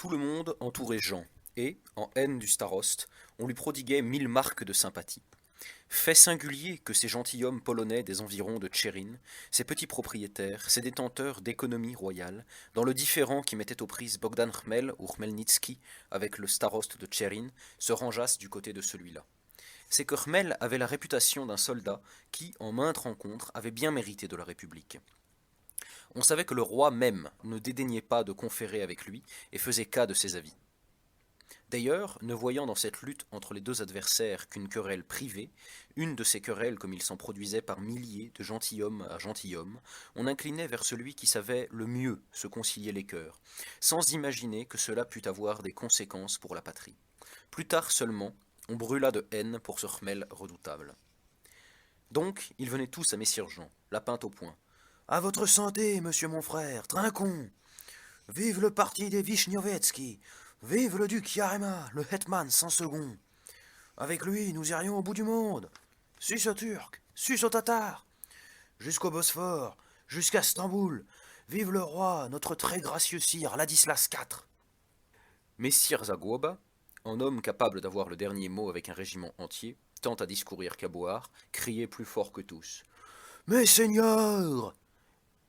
Tout le monde entourait Jean, et, en haine du staroste, on lui prodiguait 1000 marques de sympathie. Fait singulier que ces gentilshommes polonais des environs de Tchérine, ces petits propriétaires, ces détenteurs d'économie royale, dans le différend qui mettait aux prises Bogdan Khmel ou Khmelnytsky avec le staroste de Tchérine, se rangeassent du côté de celui-là. C'est que Khmel avait la réputation d'un soldat qui, en maintes rencontres, avait bien mérité de la République. On savait que le roi même ne dédaignait pas de conférer avec lui et faisait cas de ses avis. D'ailleurs, ne voyant dans cette lutte entre les deux adversaires qu'une querelle privée, une de ces querelles comme il s'en produisait par milliers de gentilhomme à gentilhomme, on inclinait vers celui qui savait le mieux se concilier les cœurs, sans imaginer que cela pût avoir des conséquences pour la patrie. Plus tard seulement, on brûla de haine pour ce Khmel redoutable. Donc, ils venaient tous à Messire Jean, la pinte au poing. À votre santé, monsieur mon frère, trinquons. Vive le parti des Vishniovetski. Vive le duc Yarema, le hetman sans second. Avec lui, nous irions au bout du monde. Sus aux Turcs, sus aux Tatars. Jusqu'au Bosphore, jusqu'à Stamboul. Vive le roi, notre très gracieux sire, Ladislas IV. Messire Zagloba, en homme capable d'avoir le dernier mot avec un régiment entier, tant à discourir qu'à boire, criait plus fort que tous. Mes seigneurs!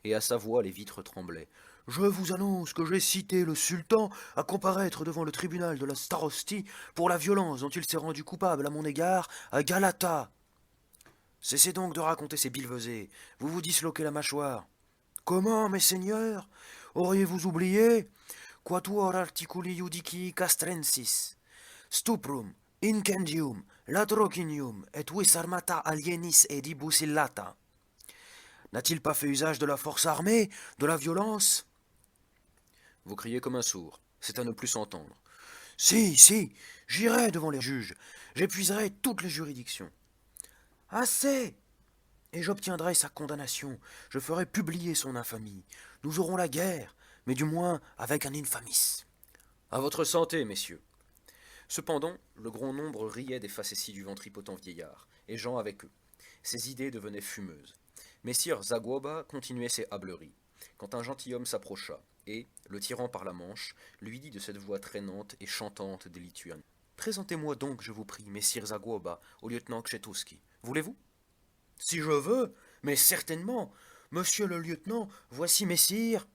Et à sa voix les vitres tremblaient. Je vous annonce que j'ai cité le sultan à comparaître devant le tribunal de la Starosti pour la violence dont il s'est rendu coupable à mon égard à Galata. Cessez donc de raconter ces billevesées, vous vous disloquez la mâchoire. Comment, mes seigneurs? Auriez-vous oublié? Quatuor articuli judici castrensis, stuprum, incendium, latrocinium et vis armata alienis edibus illata. N'a-t-il pas fait usage de la force armée, de la violence? Vous criez comme un sourd, c'est à ne plus s'entendre. Si, si, j'irai devant les juges, j'épuiserai toutes les juridictions. Assez! Et j'obtiendrai sa condamnation, je ferai publier son infamie. Nous aurons la guerre, mais du moins avec un infamis. À votre santé, messieurs. Cependant, le grand nombre riait des facéties du ventripotent vieillard, et Jean avec eux. Ses idées devenaient fumeuses. Messire Zagloba continuait ses hâbleries, quand un gentilhomme s'approcha, et, le tirant par la manche, lui dit de cette voix traînante et chantante des Lituaniens. Présentez-moi donc, je vous prie, messire Zagloba, au lieutenant Kshetoski. Voulez-vous? Si je veux, mais certainement. Monsieur le lieutenant, voici messire.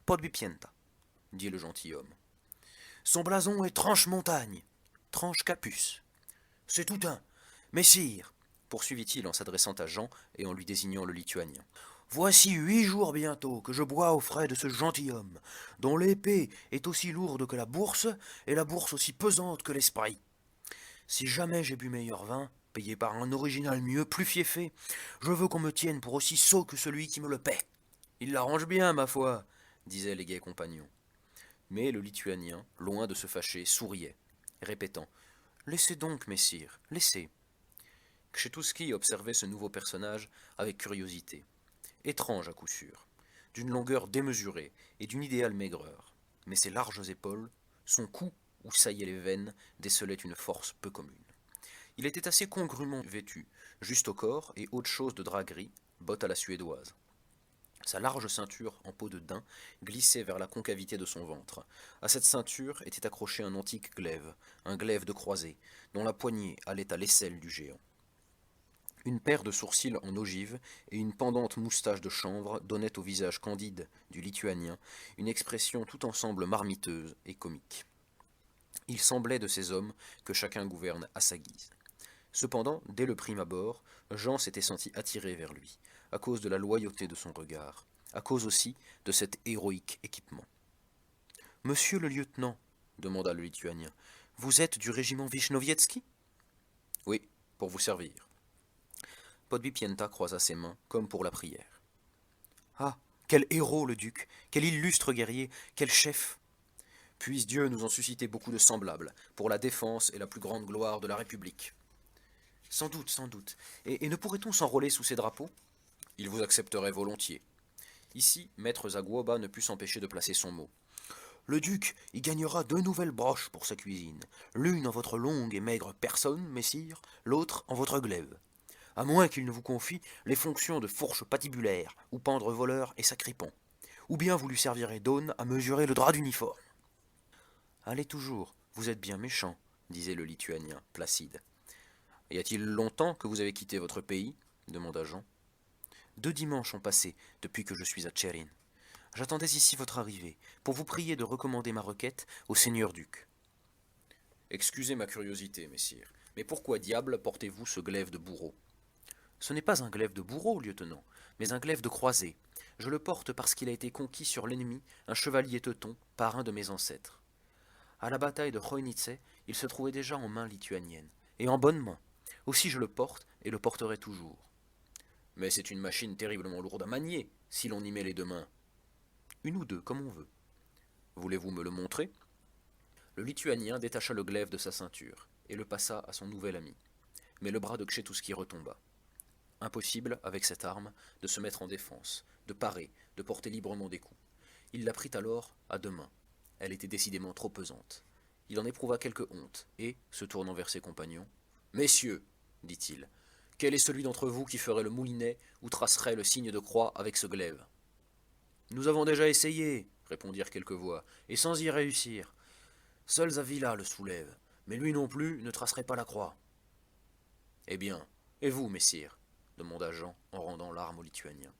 Podbipienta, dit le gentilhomme. Son blason est Tranche-Montagne, Tranche-Capus. C'est tout un. Messire, poursuivit-il en s'adressant à Jean et en lui désignant le Lituanien. Voici 8 jours bientôt que je bois aux frais de ce gentilhomme, dont l'épée est aussi lourde que la bourse, et la bourse aussi pesante que l'esprit. Si jamais j'ai bu meilleur vin, payé par un original mieux, plus fiefé, je veux qu'on me tienne pour aussi sot que celui qui me le paie. Il l'arrange bien, ma foi, disaient les gais compagnons. Mais le Lituanien, loin de se fâcher, souriait, répétant « Laissez donc, messire, laissez !» Kshetoski observait ce nouveau personnage avec curiosité. Étrange à coup sûr, d'une longueur démesurée et d'une idéale maigreur, mais ses larges épaules, son cou où saillaient les veines, décelaient une force peu commune. Il était assez congrument vêtu, juste au corps et haute chose de drap gris, bottes à la suédoise. Sa large ceinture en peau de daim glissait vers la concavité de son ventre. À cette ceinture était accroché un antique glaive, un glaive de croisée, dont la poignée allait à l'aisselle du géant. Une paire de sourcils en ogive et une pendante moustache de chanvre donnaient au visage candide du Lituanien une expression tout ensemble marmiteuse et comique. Il semblait de ces hommes que chacun gouverne à sa guise. Cependant, dès le prime abord, Jean s'était senti attiré vers lui, à cause de la loyauté de son regard, à cause aussi de cet héroïque équipement. Monsieur le lieutenant, demanda le Lituanien, vous êtes du régiment Vishniovetski? Oui, pour vous servir. Podbipienta croisa ses mains, comme pour la prière. Ah, quel héros le duc, quel illustre guerrier, quel chef! Puisse Dieu nous en susciter beaucoup de semblables, pour la défense et la plus grande gloire de la République. Sans doute, sans doute. Et ne pourrait-on s'enrôler sous ces drapeaux? Il vous accepterait volontiers. Ici, maître Zagloba ne put s'empêcher de placer son mot. Le duc y gagnera 2 nouvelles broches pour sa cuisine, l'une en votre longue et maigre personne, messire, l'autre en votre glaive. À moins qu'il ne vous confie les fonctions de fourche patibulaire, ou pendre voleur et sacripant. Ou bien vous lui servirez d'aune à mesurer le drap d'uniforme. Allez toujours, vous êtes bien méchant, disait le Lituanien, placide. Y a-t-il longtemps que vous avez quitté votre pays demanda Jean. 2 dimanches ont passé depuis que je suis à Tchérin. J'attendais ici votre arrivée, pour vous prier de recommander ma requête au seigneur duc. Excusez ma curiosité, messire, mais pourquoi diable portez-vous ce glaive de bourreau? Ce n'est pas un glaive de bourreau, lieutenant, mais un glaive de croisé. Je le porte parce qu'il a été conquis sur l'ennemi, un chevalier teuton, par un de mes ancêtres. À la bataille de Chojnice, il se trouvait déjà en main lituanienne, et en bonne main. Aussi je le porte, et le porterai toujours. Mais c'est une machine terriblement lourde à manier, si l'on y met les 2 mains. Une ou deux, comme on veut. Voulez-vous me le montrer? Le Lituanien détacha le glaive de sa ceinture, et le passa à son nouvel ami. Mais le bras de Kshetouski retomba. Impossible, avec cette arme, de se mettre en défense, de parer, de porter librement des coups. Il la prit alors à 2 mains. Elle était décidément trop pesante. Il en éprouva quelque honte, et, se tournant vers ses compagnons, « Messieurs, dit-il, quel est celui d'entre vous qui ferait le moulinet ou tracerait le signe de croix avec ce glaive ?» Nous avons déjà essayé, répondirent quelques voix, et sans y réussir. Seul Zavila le soulève, mais lui non plus ne tracerait pas la croix. Eh bien, et vous, messire demanda Jean en rendant l'arme au Lituanien.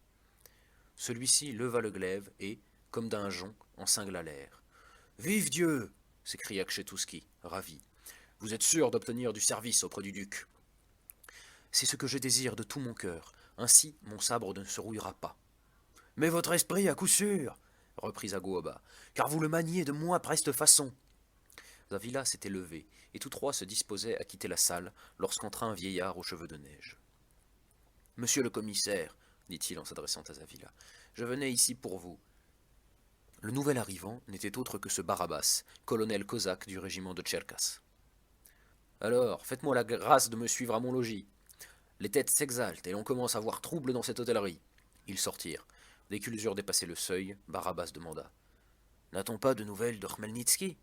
Celui-ci leva le glaive et, comme d'un jonc, en cingla l'air. Vive Dieu s'écria Kshetouski, ravi. Vous êtes sûr d'obtenir du service auprès du duc. C'est ce que je désire de tout mon cœur. Ainsi, mon sabre ne se rouillera pas. Mais votre esprit, à coup sûr, reprit Zagouoba, car vous le maniez de moins preste façon. Zavila s'était levé, et tous trois se disposaient à quitter la salle lorsqu'entra un vieillard aux cheveux de neige. Monsieur le commissaire, dit-il en s'adressant à Zavila, je venais ici pour vous. Le nouvel arrivant n'était autre que ce Barabas, colonel cosaque du régiment de Tcherkass. Alors, faites-moi la grâce de me suivre à mon logis. Les têtes s'exaltent et l'on commence à voir trouble dans cette hôtellerie. Ils sortirent. Dès qu'ils eurent dépassé le seuil, Barabas demanda. N'a-t-on pas de nouvelles de Khmelnytsky?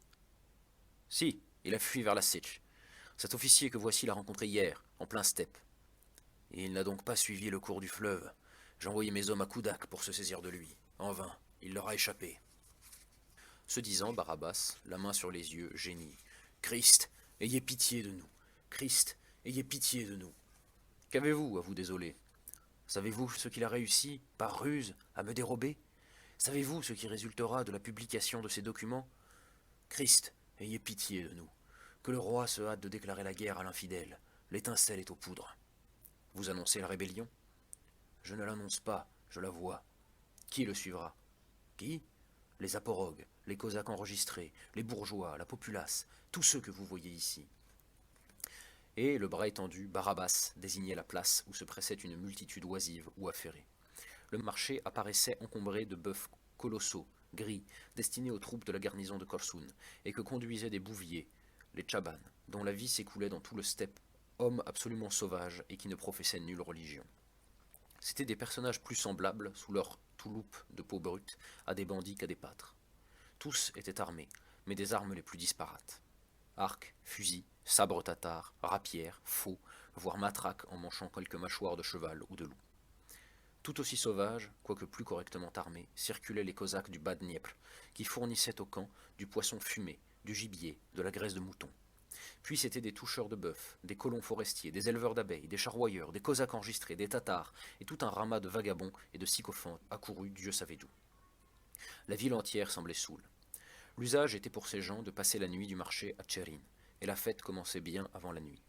Si, il a fui vers la Sitch. Cet officier que voici l'a rencontré hier, en plein steppe. Et il n'a donc pas suivi le cours du fleuve. J'ai envoyé mes hommes à Koudak pour se saisir de lui. En vain, il leur a échappé. Ce disant, Barabas, la main sur les yeux, gémit. Christ, ayez pitié de nous. Christ, ayez pitié de nous. Qu'avez-vous à vous désoler? Savez-vous ce qu'il a réussi, par ruse, à me dérober? Savez-vous ce qui résultera de la publication de ces documents? Christ, ayez pitié de nous. Que le roi se hâte de déclarer la guerre à l'infidèle. L'étincelle est aux poudres. Vous annoncez la rébellion? Je ne l'annonce pas, je la vois. Qui le suivra? Qui? Les aporogues, les cosaques enregistrés, les bourgeois, la populace, tous ceux que vous voyez ici. Et, le bras étendu, Barabas désignait la place où se pressait une multitude oisive ou affairée. Le marché apparaissait encombré de bœufs colossaux, gris, destinés aux troupes de la garnison de Korsun, et que conduisaient des bouviers, les tchabans, dont la vie s'écoulait dans tout le steppe, hommes absolument sauvages et qui ne professaient nulle religion. C'étaient des personnages plus semblables, sous leur touloupe de peau brute, à des bandits qu'à des pâtres. Tous étaient armés, mais des armes les plus disparates. Arcs, fusils, sabres tatars, rapières, faux, voire matraques en manchant quelques mâchoires de cheval ou de loup. Tout aussi sauvages, quoique plus correctement armés, circulaient les cosaques du bas Dniepr, qui fournissaient au camp du poisson fumé, du gibier, de la graisse de mouton. Puis c'étaient des toucheurs de bœufs, des colons forestiers, des éleveurs d'abeilles, des charroyeurs, des cosaques enregistrés, des tatars, et tout un ramas de vagabonds et de sycophantes accourus Dieu savait d'où. La ville entière semblait saoule. L'usage était pour ces gens de passer la nuit du marché à Tchérin, et la fête commençait bien avant la nuit.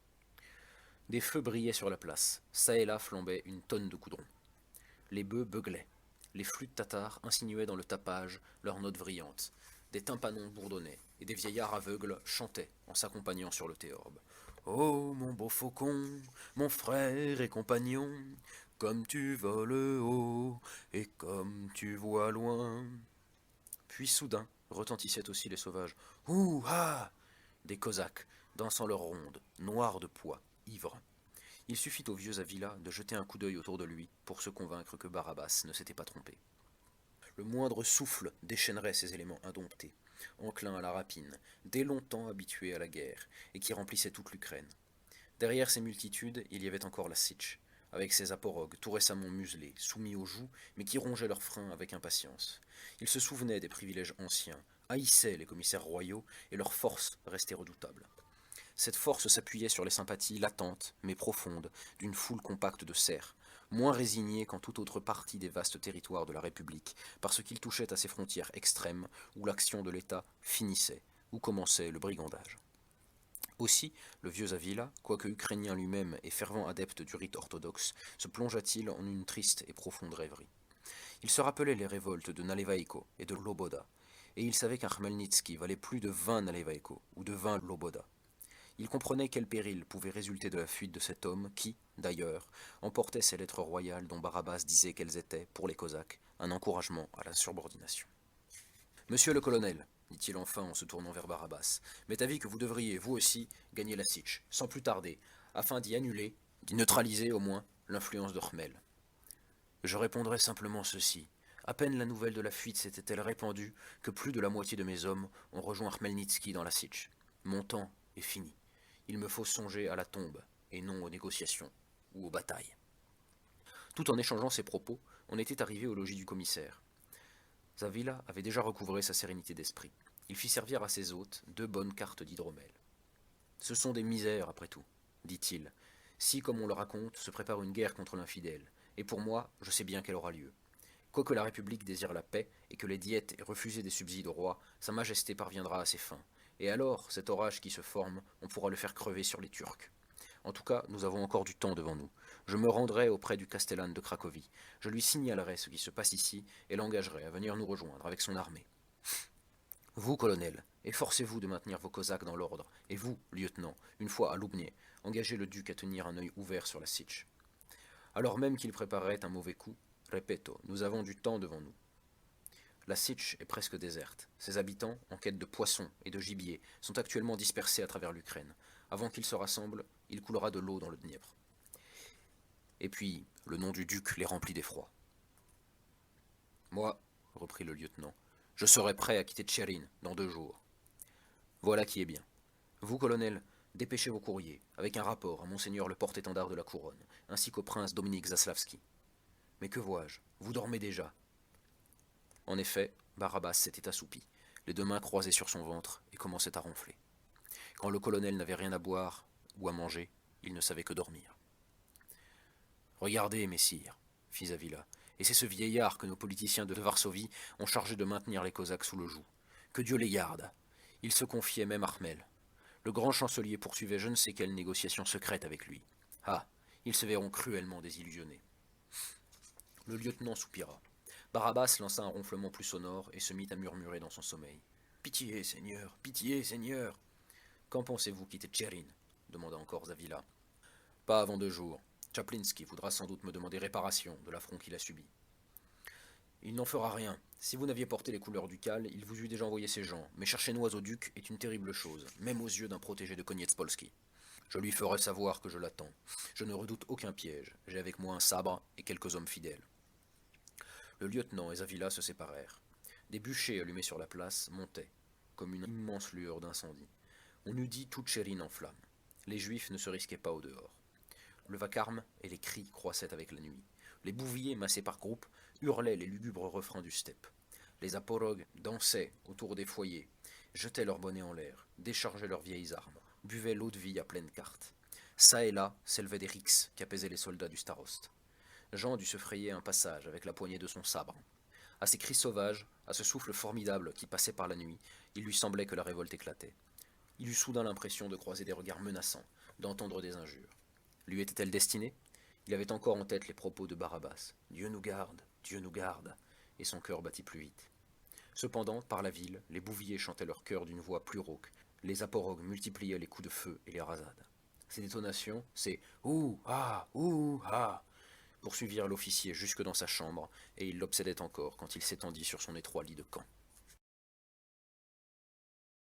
Des feux brillaient sur la place, çà et là flambait une tonne de coudron. Les bœufs beuglaient, les flûtes tatars insinuaient dans le tapage leurs notes brillantes, des tympanons bourdonnaient, et des vieillards aveugles chantaient en s'accompagnant sur le théorbe. Oh, mon beau faucon, mon frère et compagnon, comme tu voles haut et comme tu vois loin. Puis soudain retentissaient aussi les sauvages. Ouh ah des cosaques, dansant leur ronde, noirs de poids, ivres. Il suffit au vieux Avila de jeter un coup d'œil autour de lui pour se convaincre que Barabas ne s'était pas trompé. Le moindre souffle déchaînerait ces éléments indomptés, enclins à la rapine, dès longtemps habitués à la guerre, et qui remplissaient toute l'Ukraine. Derrière ces multitudes, il y avait encore la Sitch, avec ses aporogues tout récemment muselés, soumis aux jougs, mais qui rongeaient leurs freins avec impatience. Ils se souvenaient des privilèges anciens, haïssait les commissaires royaux et leur force restait redoutable. Cette force s'appuyait sur les sympathies latentes, mais profondes, d'une foule compacte de serfs, moins résignés qu'en toute autre partie des vastes territoires de la République, parce qu'ils touchaient à ces frontières extrêmes où l'action de l'État finissait, où commençait le brigandage. Aussi, le vieux Avila, quoique ukrainien lui-même et fervent adepte du rite orthodoxe, se plongea-t-il en une triste et profonde rêverie. Il se rappelait les révoltes de Nalevaïko et de Loboda, et il savait qu'un Khmelnytsky valait plus de 20 Nalevaïko ou de 20 Loboda. Il comprenait quel péril pouvait résulter de la fuite de cet homme qui, d'ailleurs, emportait ces lettres royales dont Barabas disait qu'elles étaient, pour les Cosaques, un encouragement à la subordination. Monsieur le colonel, dit-il enfin en se tournant vers Barabas, m'est avis que vous devriez, vous aussi, gagner la Sitch, sans plus tarder, afin d'y annuler, d'y neutraliser au moins, l'influence de Khmel. Je répondrai simplement ceci. À peine la nouvelle de la fuite s'était-elle répandue que plus de la moitié de mes hommes ont rejoint Khmelnytsky dans la Sitch. Mon temps est fini. Il me faut songer à la tombe, et non aux négociations, ou aux batailles. Tout en échangeant ces propos, on était arrivé au logis du commissaire. Zavila avait déjà recouvré sa sérénité d'esprit. Il fit servir à ses hôtes 2 bonnes cartes d'hydromel. Ce sont des misères, après tout, dit-il, si, comme on le raconte, se prépare une guerre contre l'infidèle, et pour moi, je sais bien qu'elle aura lieu. Quoique la République désire la paix, et que les diètes aient refusé des subsides au roi, sa majesté parviendra à ses fins. Et alors, cet orage qui se forme, on pourra le faire crever sur les Turcs. En tout cas, nous avons encore du temps devant nous. Je me rendrai auprès du castellan de Cracovie. Je lui signalerai ce qui se passe ici et l'engagerai à venir nous rejoindre avec son armée. Vous, colonel, efforcez-vous de maintenir vos Cosaques dans l'ordre, et vous, lieutenant, une fois à Loubnier, engagez le duc à tenir un œil ouvert sur la Sitch. Alors même qu'il préparait un mauvais coup, répéto, nous avons du temps devant nous. La Sitch est presque déserte. Ses habitants, en quête de poissons et de gibier, sont actuellement dispersés à travers l'Ukraine. Avant qu'ils se rassemblent, il coulera de l'eau dans le Dniepr. Et puis, le nom du duc les remplit d'effroi. Moi, reprit le lieutenant, je serai prêt à quitter Tchérine dans 2 jours. Voilà qui est bien. Vous, colonel, dépêchez vos courriers, avec un rapport à monseigneur le porte-étendard de la couronne, ainsi qu'au prince Dominique Zaslavski. Mais que vois-je? Vous dormez déjà. En effet, Barabas s'était assoupi, les 2 mains croisées sur son ventre, et commençait à ronfler. Quand le colonel n'avait rien à boire ou à manger, il ne savait que dormir. Regardez, messire, fit Zavila, et c'est ce vieillard que nos politiciens de Varsovie ont chargé de maintenir les Cosaques sous le joug. Que Dieu les garde. Il se confiait même à Khmel. Le grand chancelier poursuivait je ne sais quelle négociation secrète avec lui. Ah, ils se verront cruellement désillusionnés. Le lieutenant soupira. Barabas lança un ronflement plus sonore et se mit à murmurer dans son sommeil. Pitié, Seigneur, pitié, Seigneur. Quand pensez-vous quitter Tchérine demanda encore Zavila. Pas avant 2 jours. Chaplinsky voudra sans doute me demander réparation de l'affront qu'il a subi. Il n'en fera rien. Si vous n'aviez porté les couleurs ducales, il vous eût déjà envoyé ses gens, mais chercher noise au duc est une terrible chose, même aux yeux d'un protégé de Koniecpolski. Je lui ferai savoir que je l'attends. Je ne redoute aucun piège. J'ai avec moi un sabre et quelques hommes fidèles. Le lieutenant et Zavila se séparèrent. Des bûchers allumés sur la place montaient, comme une immense lueur d'incendie. On eût dit toute Tchérine en flammes. Les Juifs ne se risquaient pas au dehors. Le vacarme et les cris croissaient avec la nuit. Les bouviers, massés par groupes, hurlaient les lugubres refrains du steppe. Les aporogues dansaient autour des foyers, jetaient leurs bonnets en l'air, déchargeaient leurs vieilles armes, buvaient l'eau-de-vie à pleine carte. Ça et là s'élevaient des rixes qu'apaisaient les soldats du staroste. Jean dut se frayer un passage avec la poignée de son sabre. À ces cris sauvages, à ce souffle formidable qui passait par la nuit, il lui semblait que la révolte éclatait. Il eut soudain l'impression de croiser des regards menaçants, d'entendre des injures. Lui était-elle destinée? Il avait encore en tête les propos de Barabas. Dieu nous garde, et son cœur battit plus vite. Cependant, par la ville, les bouviers chantaient leur chœur d'une voix plus rauque, les aporogues multipliaient les coups de feu et les rasades. Ces détonations, ces ouh ah, poursuivirent l'officier jusque dans sa chambre, et il l'obsédait encore quand il s'étendit sur son étroit lit de camp.